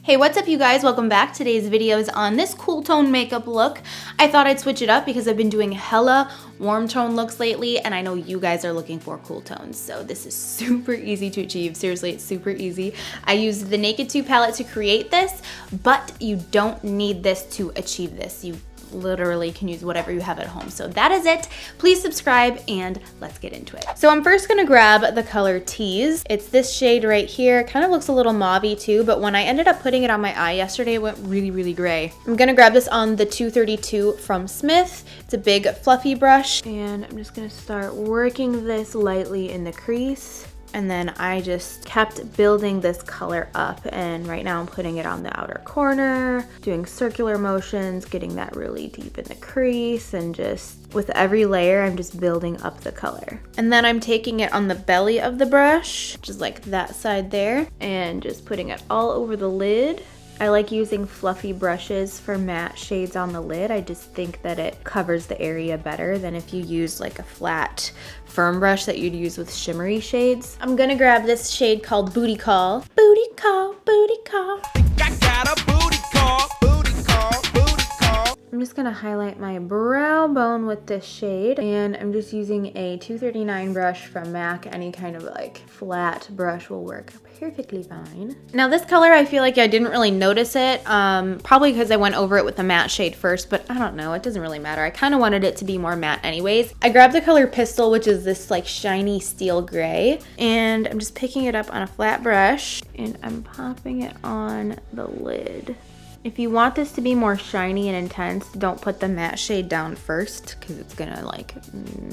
Hey, what's up you guys? Welcome back. Today's video is on this cool tone makeup look. I thought I'd switch it up because I've been doing hella warm tone looks lately and I know you guys are looking for cool tones. So this is super easy to achieve. Seriously, it's super easy. I used the Naked 2 palette to create this, but you don't need this to achieve this. You literally can use whatever you have at home. So that is it. Please subscribe and let's get into it. So I'm first gonna grab the color Tease. It's this shade right here. It kind of looks a little mauvey too, but when I ended up putting it on my eye yesterday, it went really gray. I'm gonna grab this on the 232 from Smith. It's a big fluffy brush and I'm just gonna start working this lightly in the crease. And then I just kept building this color up, and right now I'm putting it on the outer corner, doing circular motions, getting that really deep in the crease, and just with every layer I'm just building up the color. And then I'm taking it on the belly of the brush, just like that side there, and just putting it all over the lid. I like using fluffy brushes for matte shades on the lid. I just think that it covers the area better than if you use like a flat firm brush that you'd use with shimmery shades. I'm gonna grab this shade called Booty Call. Booty Call, Booty Call. I got a booty call, booty call, booty call. I'm just gonna highlight my brow bone with this shade, and I'm just using a 239 brush from MAC. Any kind of like flat brush will work perfectly fine. Now this color, I feel like I didn't really notice it, probably because I went over it with the matte shade first, but I don't know, it doesn't really matter. I kind of wanted it to be more matte anyways. I grabbed the color Pistol, which is this like shiny steel gray, and I'm just picking it up on a flat brush and I'm popping it on the lid. If you want this to be more shiny and intense, don't put the matte shade down first because it's gonna like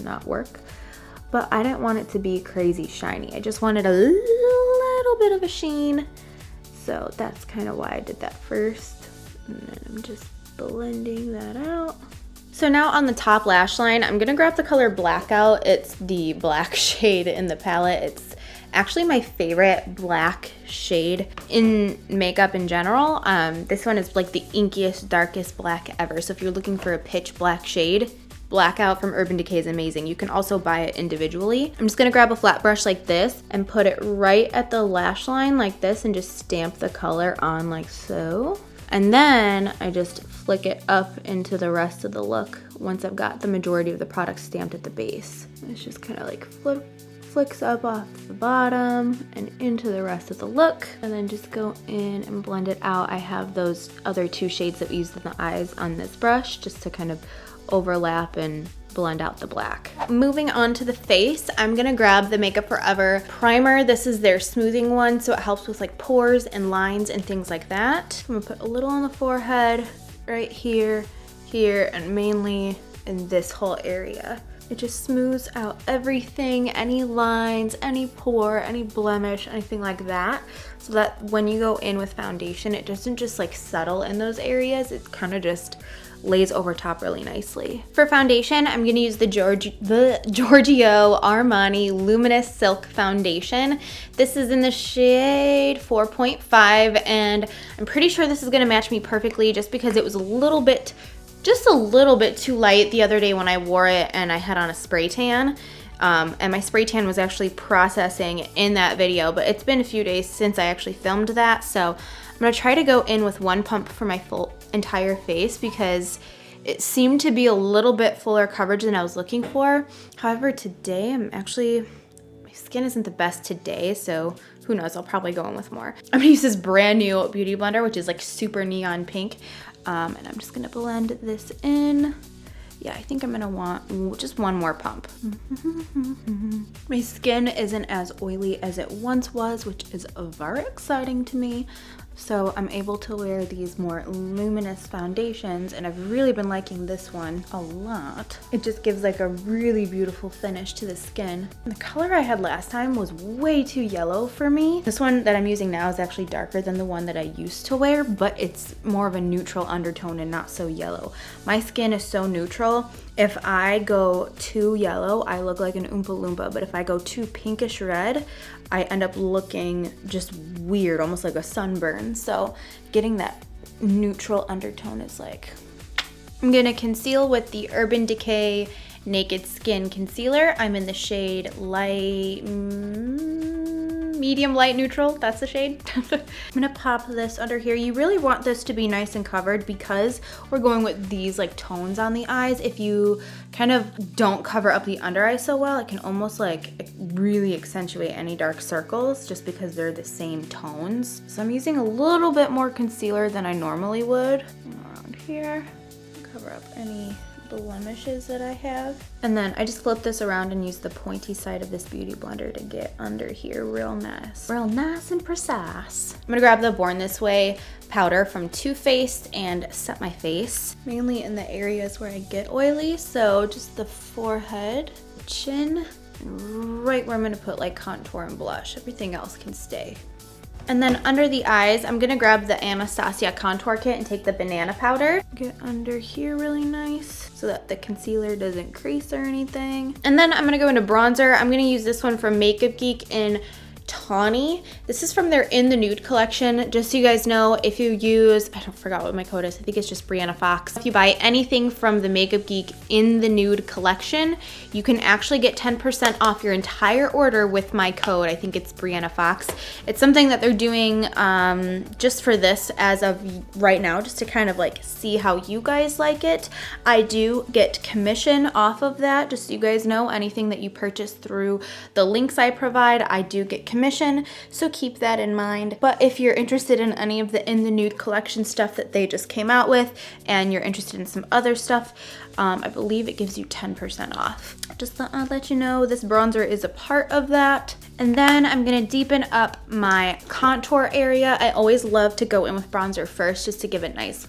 not work. But I didn't want it to be crazy shiny. I just wanted a little bit of a sheen. So that's kind of why I did that first. And then I'm just blending that out. So now on the top lash line, I'm gonna grab the color Blackout. It's the black shade in the palette. It's actually my favorite black shade in makeup in general. This one is like the inkiest, darkest black ever. So if you're looking for a pitch black shade, Blackout from Urban Decay is amazing. You can also buy it individually. I'm just gonna grab a flat brush like this and put it right at the lash line like this and just stamp the color on like so. And then I just flick it up into the rest of the look once I've got the majority of the product stamped at the base. It's just kind of like flicks up off the bottom and into the rest of the look, and then just go in and blend it out. I have those other two shades that we used in the eyes on this brush just to kind of overlap and blend out the black. Moving on to the face, I'm gonna grab the Makeup Forever primer. This is their smoothing one, so it helps with like pores and lines and things like that. I'm gonna put a little on the forehead, right here, here, and mainly in this whole area. It just smooths out everything, any lines, any pore, any blemish, anything like that, so that when you go in with foundation, it doesn't just like settle in those areas. It kind of just lays over top really nicely. For foundation, I'm gonna use the Giorgio Armani Luminous Silk Foundation. This is in the shade 4.5, and I'm pretty sure this is gonna match me perfectly just because it was just a little bit too light the other day when I wore it and I had on a spray tan. And my spray tan was actually processing in that video, but it's been a few days since I actually filmed that, so I'm gonna try to go in with one pump for my full entire face because it seemed to be a little bit fuller coverage than I was looking for. However, today my skin isn't the best today, so who knows, I'll probably go in with more. I'm gonna use this brand new beauty blender, which is like super neon pink, and I'm just gonna blend this in. Yeah, I think I'm gonna want just one more pump. My skin isn't as oily as it once was, which is very exciting to me. So I'm able to wear these more luminous foundations, and I've really been liking this one a lot. It just gives like a really beautiful finish to the skin. And the color I had last time was way too yellow for me. This one that I'm using now is actually darker than the one that I used to wear, but it's more of a neutral undertone and not so yellow. My skin is so neutral. If I go too yellow, I look like an Oompa Loompa, but if I go too pinkish red, I end up looking just weird, almost like a sunburn. So getting that neutral undertone is like... I'm gonna conceal with the Urban Decay Naked Skin Concealer. I'm in the shade light medium light neutral, that's the shade. I'm gonna pop this under here. You really want this to be nice and covered because we're going with these like tones on the eyes. If you kind of don't cover up the under eye so well, it can almost like really accentuate any dark circles just because they're the same tones. So I'm using a little bit more concealer than I normally would around here. Cover up any blemishes that I have. And then I just flip this around and use the pointy side of this beauty blender to get under here real nice and precise. I'm gonna grab the Born This Way powder from Too Faced and set my face, mainly in the areas where I get oily. So just the forehead, chin, and right where I'm gonna put like contour and blush. Everything else can stay. And then under the eyes, I'm gonna grab the Anastasia contour kit and take the banana powder. Get under here really nice so that the concealer doesn't crease or anything. And then I'm gonna go into bronzer. I'm gonna use this one from Makeup Geek in Tawny. This is from their In the Nude collection. Just so you guys know, if you use, I don't forgot what my code is, I think it's just Brianna Fox. If you buy anything from the Makeup Geek In the Nude collection, you can actually get 10% off your entire order with my code. I think it's Brianna Fox. It's something that they're doing just for this as of right now, just to kind of like see how you guys like it. I do get commission off of that, just so you guys know. Anything that you purchase through the links I provide, I do get commission, so keep that in mind. But if you're interested in any of the In the Nude collection stuff that they just came out with, and you're interested in some other stuff, I believe it gives you 10% off. Just thought I'd let you know this bronzer is a part of that. And then I'm gonna deepen up my contour area. I always love to go in with bronzer first just to give it nice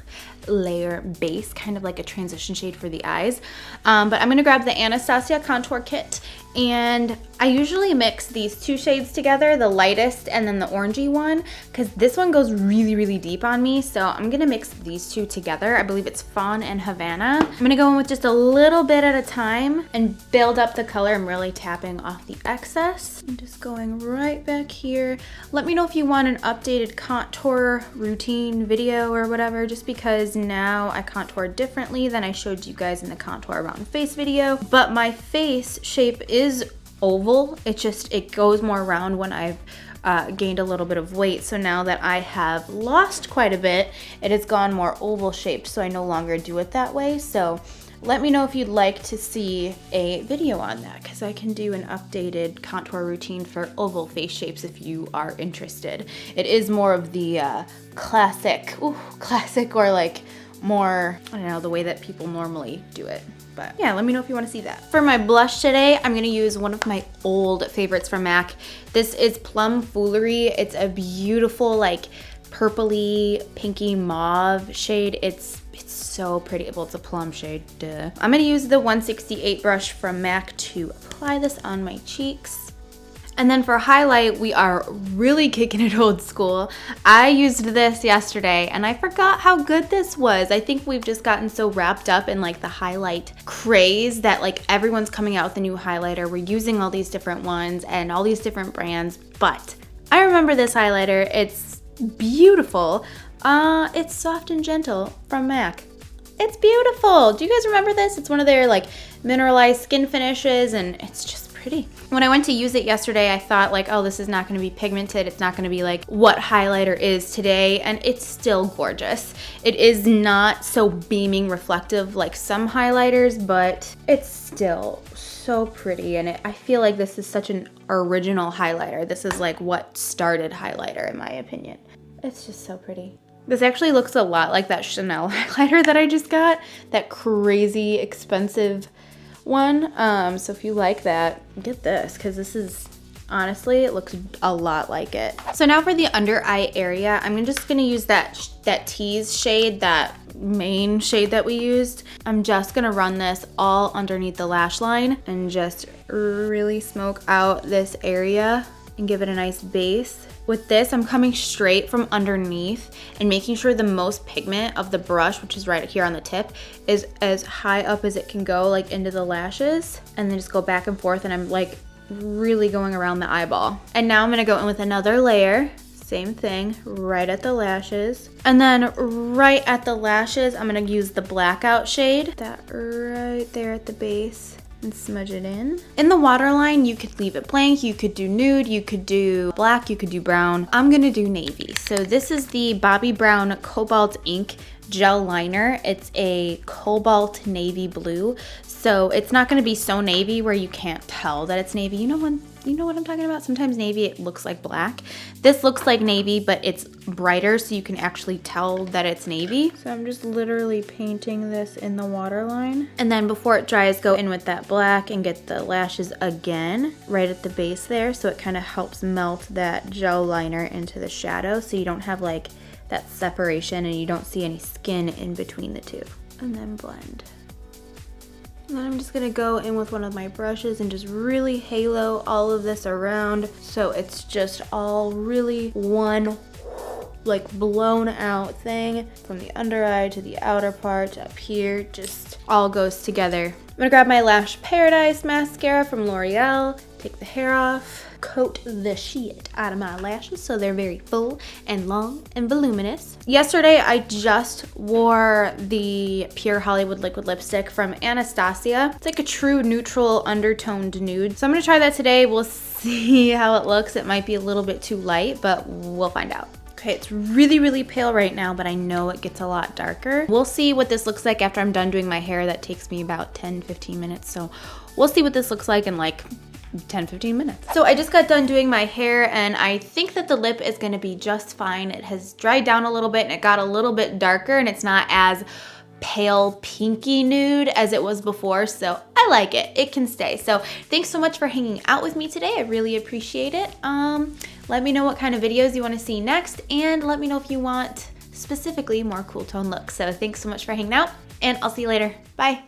layer base, kind of like a transition shade for the eyes. But I'm gonna grab the Anastasia contour kit, and I usually mix these two shades together, the lightest and then the orangey one, because this one goes really, really deep on me. So I'm gonna mix these two together. I believe it's Fawn and Havana. I'm gonna go in with just a little bit at a time and build up the color. I'm really tapping off the excess. I'm just going right back here. Let me know if you want an updated contour routine video or whatever, just because now I contour differently than I showed you guys in the contour around face video. But my face shape is oval. It goes more round when I've gained a little bit of weight. So now that I have lost quite a bit, it has gone more oval shaped, so I no longer do it that way. So let me know if you'd like to see a video on that, because I can do an updated contour routine for oval face shapes if you are interested. It is more of the classic or like more, I don't know, the way that people normally do it. But yeah, let me know if you want to see that. For my blush today, I'm going to use one of my old favorites from MAC. This is Plum Foolery. It's a beautiful like purpley, pinky mauve shade. It's so pretty. Well, it's a plum shade, duh. I'm going to use the 168 brush from MAC to apply this on my cheeks. And then for highlight, we are really kicking it old school. I used this yesterday and I forgot how good this was. I think we've just gotten so wrapped up in like the highlight craze that like everyone's coming out with a new highlighter. We're using all these different ones and all these different brands, but I remember this highlighter. It's beautiful. It's Soft and Gentle from MAC. It's beautiful. Do you guys remember this? It's one of their like mineralized skin finishes, and it's just pretty. When I went to use it yesterday, I thought like, oh, this is not going to be pigmented. It's not going to be like what highlighter is today, and it's still gorgeous. It is not so beaming reflective like some highlighters, but it's still so pretty, and I feel like this is such an original highlighter. This is like what started highlighter in my opinion. It's just so pretty. This actually looks a lot like that Chanel highlighter that I just got, that crazy expensive one. So if you like that, get this, because this is, honestly, it looks a lot like it. So now for the under eye area, I'm just gonna use that tease shade, that main shade that we used. I'm just gonna run this all underneath the lash line and just really smoke out this area and give it a nice base. With this, I'm coming straight from underneath and making sure the most pigment of the brush, which is right here on the tip, is as high up as it can go, like into the lashes, and then just go back and forth, and I'm like really going around the eyeball. And now I'm gonna go in with another layer, same thing, right at the lashes. And then right at the lashes, I'm gonna use the blackout shade, that right there at the base. and smudge it in. In the waterline, you could leave it blank, you could do nude, you could do black, you could do brown. I'm gonna do navy. So this is the Bobbi Brown Cobalt Ink Gel Liner. It's a cobalt navy blue. So it's not gonna be so navy where you can't tell that it's navy. You know what I'm talking about? Sometimes navy, it looks like black. This looks like navy, but it's brighter so you can actually tell that it's navy. So I'm just literally painting this in the waterline. And then before it dries, go in with that black and get the lashes again, right at the base there. So it kind of helps melt that gel liner into the shadow so you don't have like that separation and you don't see any skin in between the two. And then blend. And then I'm just gonna go in with one of my brushes and just really halo all of this around so it's just all really one like blown out thing from the under eye to the outer part up here, just all goes together. I'm gonna grab my Lash Paradise mascara from L'Oreal, take the hair off, coat the shit out of my lashes so they're very full and long and voluminous. Yesterday I just wore the Pure Hollywood liquid lipstick from Anastasia. It's like a true neutral undertoned nude. So I'm gonna try that today. We'll see how it looks. It might be a little bit too light, but we'll find out. Okay, it's really, really pale right now, but I know it gets a lot darker. We'll see what this looks like after I'm done doing my hair. That takes me about 10-15 minutes. So we'll see what this looks like in like 10-15 minutes. So I just got done doing my hair and I think that the lip is gonna be just fine. It has dried down a little bit and it got a little bit darker and it's not as pale pinky nude as it was before, so I like it. It can stay. So thanks so much for hanging out with me today. I really appreciate it. Let me know what kind of videos you want to see next and let me know if you want specifically more cool tone looks. So thanks so much for hanging out and I'll see you later. Bye.